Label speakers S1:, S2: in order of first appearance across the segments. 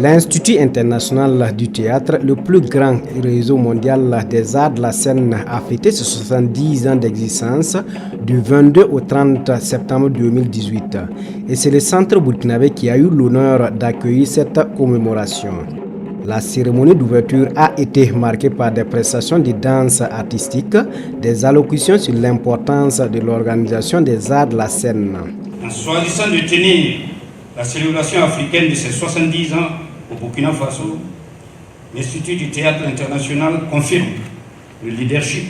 S1: L'Institut international du théâtre, le plus grand réseau mondial des arts de la scène, a fêté ses 70 ans d'existence du 22 au 30 septembre 2018. Et c'est le centre burkinabé qui a eu l'honneur d'accueillir cette commémoration. La cérémonie d'ouverture a été marquée par des prestations de danse artistique, des allocutions sur l'importance de l'organisation des arts de la scène.
S2: En choisissant de tenir la célébration africaine de ses 70 ans au Burkina Faso, l'Institut du théâtre international confirme le leadership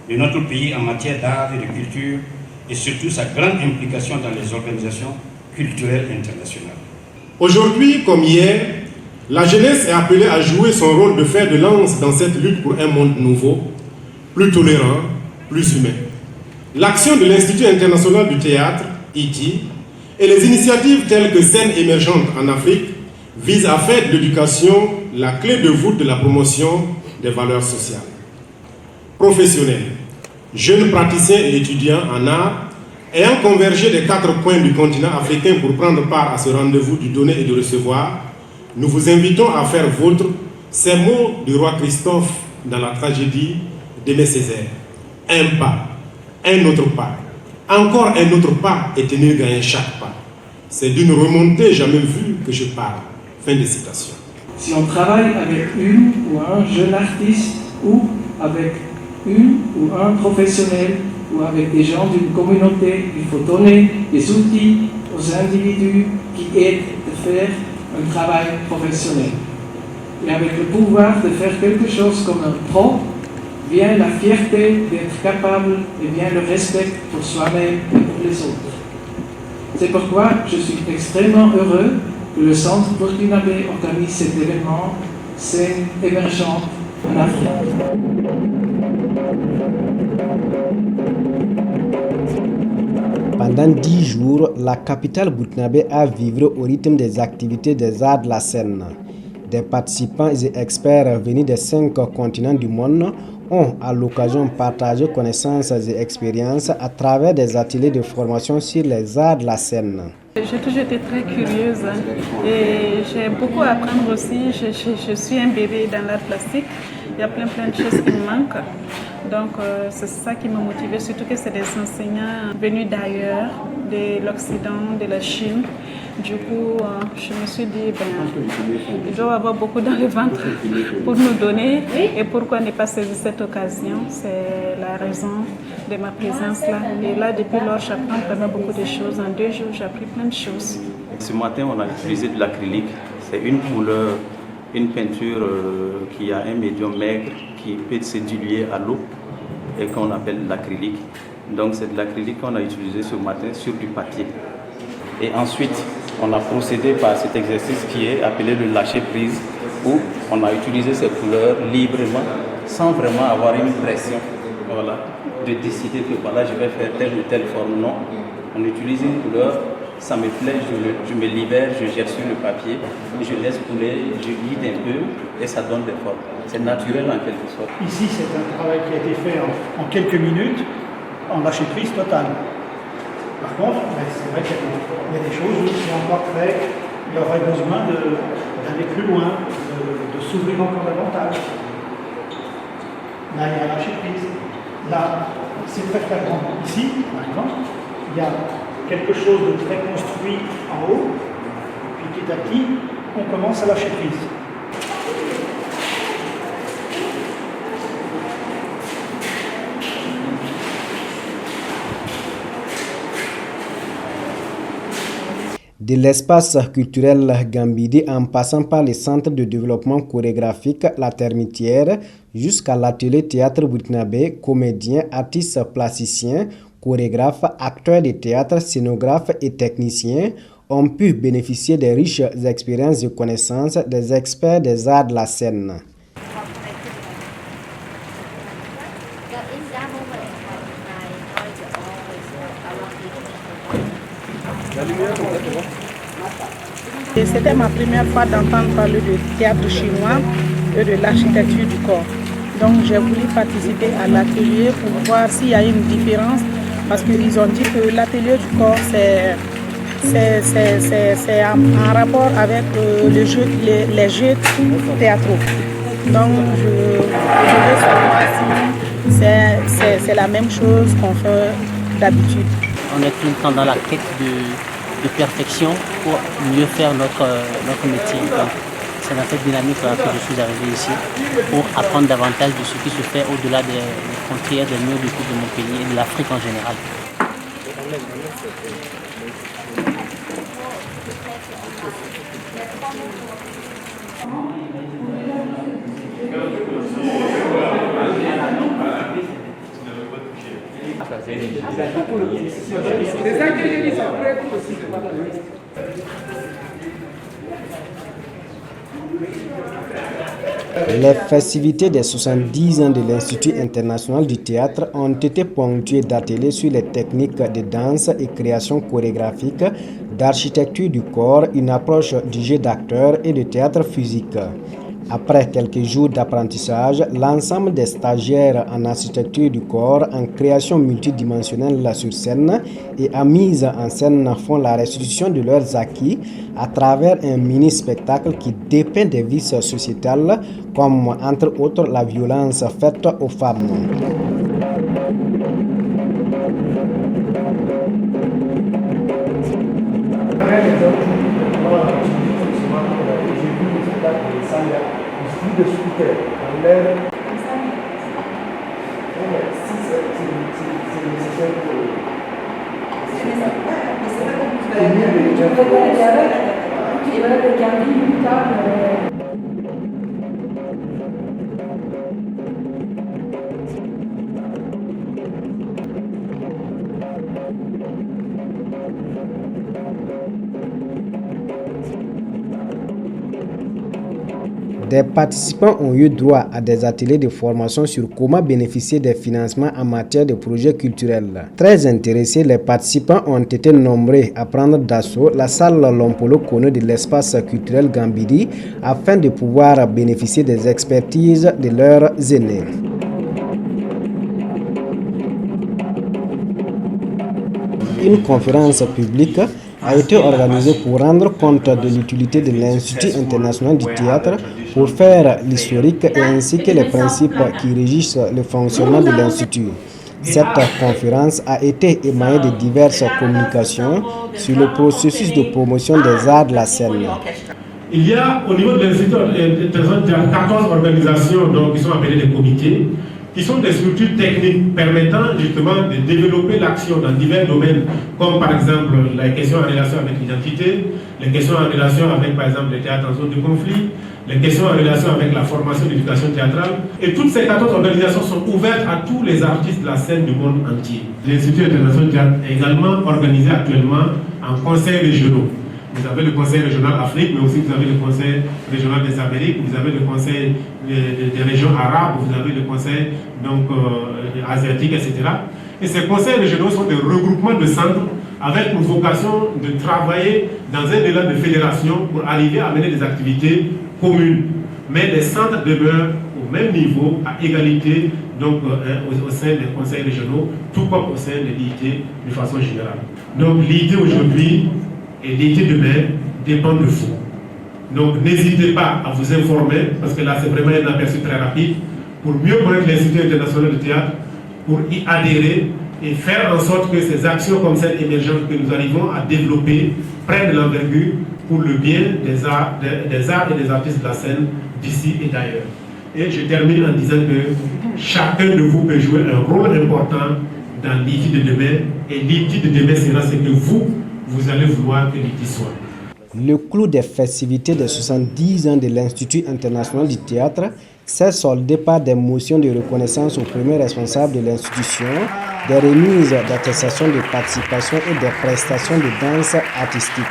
S2: de notre pays en matière d'art et de culture et surtout sa grande implication dans les organisations culturelles internationales.
S3: Aujourd'hui comme hier, la jeunesse est appelée à jouer son rôle de fer de lance dans cette lutte pour un monde nouveau, plus tolérant, plus humain. L'action de l'Institut international du théâtre, ITI, et les initiatives telles que Scènes émergentes en Afrique visent à faire de l'éducation la clé de voûte de la promotion des valeurs sociales. Professionnels, jeunes praticiens et étudiants en art, ayant convergé des 4 coins du continent africain pour prendre part à ce rendez-vous du donner et du recevoir, nous vous invitons à faire vôtre ces mots du roi Christophe dans la tragédie d'Aimé Césaire. Un pas, un autre pas, encore un autre pas et tenir gagner chaque pas. C'est d'une remontée jamais vue que je parle. Fin de citation.
S4: Si on travaille avec une ou un jeune artiste ou avec une ou un professionnel ou avec des gens d'une communauté, il faut donner des outils aux individus qui aident à faire un travail professionnel. Et avec le pouvoir de faire quelque chose comme un pro, vient la fierté d'être capable et vient le respect pour soi-même et pour les autres. C'est pourquoi je suis extrêmement heureux que le Centre burkinabé organise cet événement Scènes émergentes en Afrique.
S1: Pendant 10 jours, la capitale burkinabé a vécu au rythme des activités des arts de la scène. Des participants et experts venus des 5 continents du monde ont à l'occasion partagé connaissances et expériences à travers des ateliers de formation sur les arts de la scène.
S5: J'ai toujours été très curieuse et j'ai beaucoup à apprendre aussi. Je suis un bébé dans l'art plastique. Il y a plein de choses qui me manquent. Donc c'est ça qui m'a motivée, surtout que c'est des enseignants venus d'ailleurs, de l'Occident, de la Chine. Du coup, je me suis dit, il doit y avoir beaucoup dans le ventre pour nous donner. Et pourquoi ne pas saisir cette occasion? C'est la raison de ma présence là. Et là, depuis lors, j'apprends vraiment beaucoup de choses. En 2 jours, j'ai appris plein de choses.
S6: Ce matin, on a utilisé de l'acrylique. C'est une couleur, une peinture qui a un médium maigre qui peut se diluer à l'eau et qu'on appelle l'acrylique. Donc, c'est de l'acrylique qu'on a utilisé ce matin sur du papier. Et ensuite, on a procédé par cet exercice qui est appelé le lâcher prise, où on a utilisé ces couleurs librement, sans vraiment avoir une pression, voilà, de décider que voilà, je vais faire telle ou telle forme. Non, on utilise une couleur, ça me plaît, je me libère, je jette sur le papier, je laisse couler, je guide un peu et ça donne des formes. C'est naturel en quelque sorte.
S7: Ici, c'est un travail qui a été fait en quelques minutes, en lâcher prise totale. Par contre, c'est vrai qu'il y a des choses où c'est encore très, il y aurait besoin d'aller plus loin, de s'ouvrir encore davantage. Là, il y a lâcher prise. Là, c'est très flagrant. Ici, par exemple, il y a quelque chose de très construit en haut, puis petit à petit, on commence à lâcher prise.
S1: De l'espace culturel Gambidi en passant par les centres de développement chorégraphique La Termitière jusqu'à l'atelier théâtre burkinabé, comédiens, artistes plasticiens, chorégraphes, acteurs de théâtre, scénographes et techniciens ont pu bénéficier des riches expériences et connaissances des experts des arts de la scène.
S5: C'était ma première fois d'entendre parler de théâtre chinois et de l'architecture du corps. Donc j'ai voulu participer à l'atelier pour voir s'il y a une différence, parce qu'ils ont dit que l'atelier du corps c'est en rapport avec les jeux théâtraux. Donc je veux savoir si c'est la même chose qu'on fait d'habitude.
S8: On est tout le temps dans la quête de perfection pour mieux faire notre métier. Donc, c'est dans cette dynamique-là que je suis arrivé ici pour apprendre davantage de ce qui se fait au-delà des frontières, des murs du coup de mon pays et de l'Afrique en général.
S1: Les festivités des 70 ans de l'Institut international du théâtre ont été ponctuées d'ateliers sur les techniques de danse et création chorégraphique, d'architecture du corps, une approche du jeu d'acteur et de théâtre physique. Après quelques jours d'apprentissage, l'ensemble des stagiaires en architecture du corps, en création multidimensionnelle sur scène et en mise en scène font la restitution de leurs acquis à travers un mini-spectacle qui dépeint des vices sociétales comme entre autres la violence faite aux femmes.
S9: De scooter en l'air.
S1: Des participants ont eu droit à des ateliers de formation sur comment bénéficier des financements en matière de projets culturels. Très intéressés, les participants ont été nombreux à prendre d'assaut la salle Lompolo Kono de l'espace culturel Gambiri afin de pouvoir bénéficier des expertises de leurs aînés. Une conférence publique a été organisée pour rendre compte de l'utilité de l'Institut international du théâtre pour faire l'historique et ainsi que les principes qui régissent le fonctionnement de l'Institut. Cette conférence a été émaillée de diverses communications sur le processus de promotion des arts de la scène.
S3: Il y a au niveau de l'Institut international du théâtre 14 organisations donc, qui sont appelées des comités, qui sont des structures techniques permettant justement de développer l'action dans divers domaines, comme par exemple les questions en relation avec l'identité, les questions en relation avec par exemple les théâtres en zone de conflit, les questions en relation avec la formation et l'éducation théâtrale. Et toutes ces 14 organisations sont ouvertes à tous les artistes de la scène du monde entier. L'Institut international du théâtre est également organisé actuellement en conseils régionaux. Vous avez le conseil régional Afrique, mais aussi vous avez le conseil régional des Amériques, vous avez le conseil des régions arabes, vous avez le conseil donc, asiatique, etc. Et ces conseils régionaux sont des regroupements de centres avec pour vocation de travailler dans un élan de fédération pour arriver à mener des activités communes. Mais les centres demeurent au même niveau, à égalité, donc au sein des conseils régionaux, tout comme au sein de l'IIT de façon générale. Donc l'IIT aujourd'hui et l'IIT demain dépend de vous. Donc n'hésitez pas à vous informer, parce que là c'est vraiment un aperçu très rapide, pour mieux connaître l'Institut international du théâtre, pour y adhérer et faire en sorte que ces actions comme celle émergente que nous arrivons à développer prennent de l'envergure pour le bien des arts et des artistes de la scène d'ici et d'ailleurs. Et je termine en disant que chacun de vous peut jouer un rôle important dans l'IIT de demain, et l'IIT de demain sera ce que vous allez vouloir que l'IIT soit.
S1: Le clou des festivités des 70 ans de l'Institut international du théâtre s'est soldé par des motions de reconnaissance aux premiers responsables de l'institution, des remises d'attestation de participation et des prestations de danse artistique.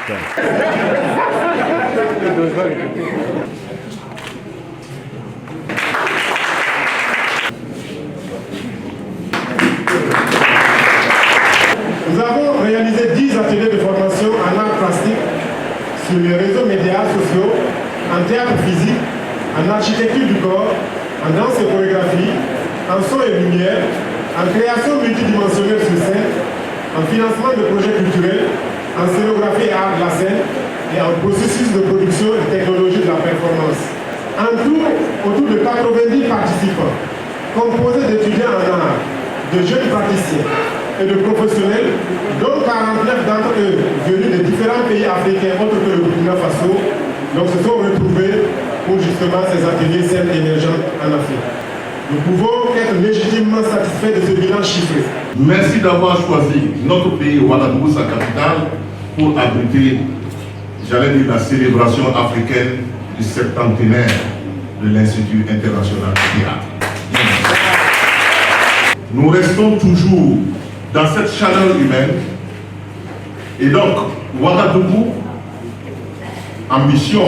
S3: Nous avons réalisé 10 ateliers de formation en art plastique sur les réseaux médias sociaux, en théâtre physique, en architecture du corps, en danse et chorégraphie, en son et lumière, en création multidimensionnelle sur scène, en financement de projets culturels, en scénographie et art de la scène et en processus de production et technologie de la performance. En tout, autour de 90 participants, composés d'étudiants en art, de jeunes praticiens et de professionnels, dont 49 d'entre eux venus de différents pays africains autres que le Burkina Faso, donc se sont retrouvés pour justement ces ateliers scènes émergentes en Afrique. Nous pouvons être légitimement satisfaits de ce bilan chiffré.
S10: Merci d'avoir choisi notre pays, Ouagadougou, sa capitale, pour abriter, j'allais dire, la célébration africaine du septentenaire de l'Institut international du théâtre. Nous restons toujours dans cette chaleur humaine. Et donc, Ouagadougou, ambition,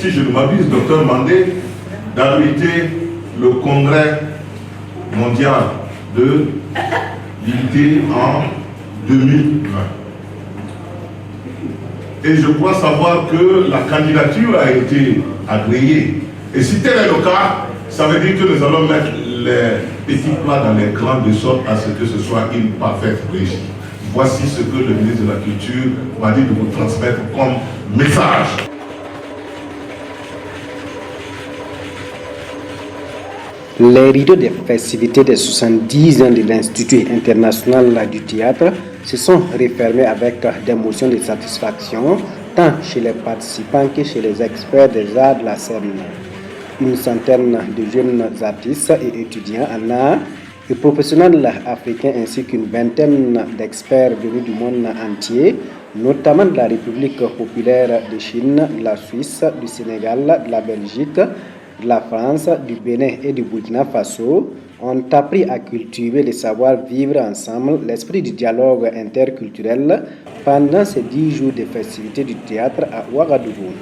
S10: si je ne m'abuse, Dr Mandé, d'abriter le congrès mondial de l'unité en 2020. Et je crois savoir que la candidature a été agréée. Et si tel est le cas, ça veut dire que nous allons mettre les petits plats dans les clans de sorte à ce que ce soit une parfaite régie. Voici ce que le ministre de la Culture m'a dit de vous transmettre comme message.
S1: Les rideaux des festivités des 70 ans de l'Institut international du théâtre se sont refermés avec des émotions de satisfaction, tant chez les participants que chez les experts des arts de la scène. Une centaine de jeunes artistes et étudiants en art et professionnels africains ainsi qu'une vingtaine d'experts venus du monde entier, notamment de la République populaire de Chine, de la Suisse, du Sénégal, de la Belgique, de la France, du Bénin et du Burkina Faso, ont appris à cultiver le savoir-vivre ensemble, l'esprit du dialogue interculturel pendant ces 10 jours de festivités du théâtre à Ouagadougou.